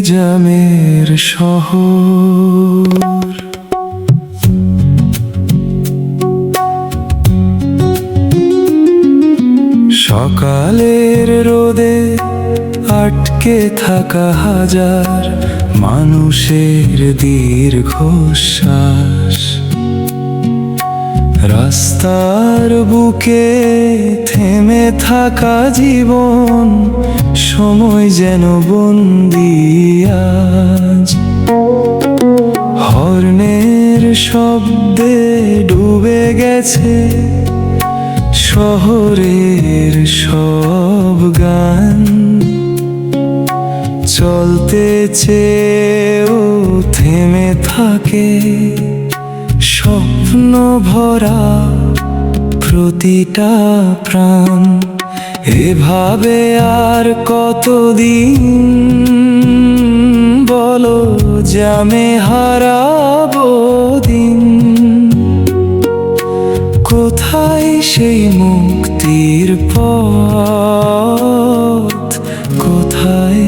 জামের শহর সকালের রোদে আটকে থাকা হাজার মানুষের দীর্ঘশ্বাস, রাস্তার বুকে থেমে থাকা জীবন, সময় যেন বন্দী আজ। হর্নের শব্দে ডুবে গেছে শহরের সব গান, চলতে চেয়েও থেমে থাকে স্বপ্ন ভরা প্রতিটা প্রাণ। এভাবে আর কতদিন বলো জামে হারাবো দিন? কোথায় সেই মুক্তির পথ, কোথায়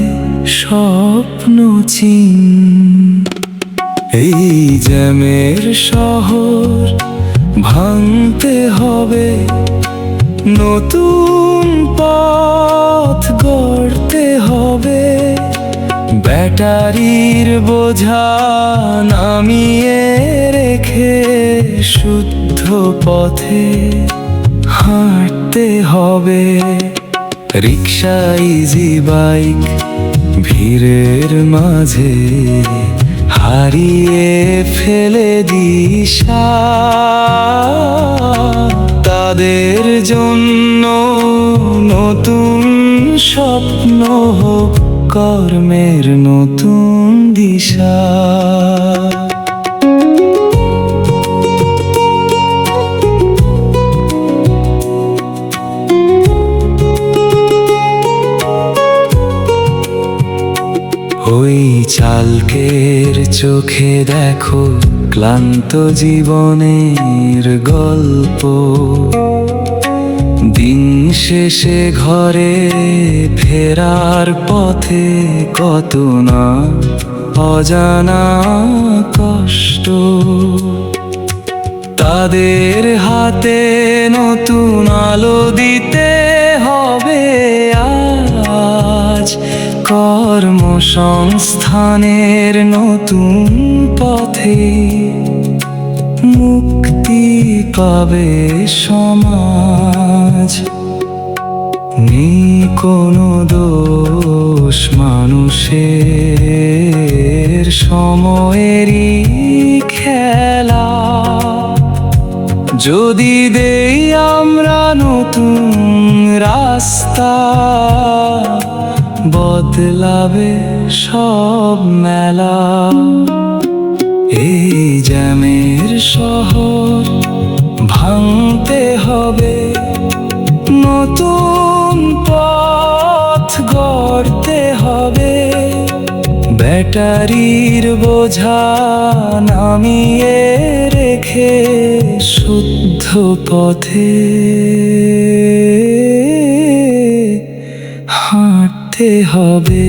স্বপ্ন চিন? এই জ্যামের শহর ভাঙতে হবে, নতুন পথ গড়তে হবে, ব্যাটারির বোঝা নামিয়ে রেখে শুদ্ধ পথে হাঁটতে হবে। রিক্সা, ইজি বাইক ভিড়ের মাঝে হারিয়ে ফেলে দিশা, তাদের জন্য নতুন স্বপ্ন হোক কর্মের নতুন দিশা। ওই চালকের চোখে দেখো ক্লান্ত জীবনের গল্প, দিন শেষে ঘরে ফেরার পথে কত না অজানা কষ্ট। তাদের হাতে নতুন আলো দিতে হবে আজ, কর্মসংস্থানের নতুন পথে মুক্তি পাবে সমাজ। নেই কোনো দোষ মানুষের, সময়েরই খেলা। যদি দেই আমরা নতুন রাস্তা, বদলাবে সব মেলা। এই জ্যামের শহর ভাঙতে হবে, নতুন পথ গড়তে হবে, ব্যাটারির বোঝা নামিয়ে রেখে শুদ্ধ পথে হাঁটতে হবে।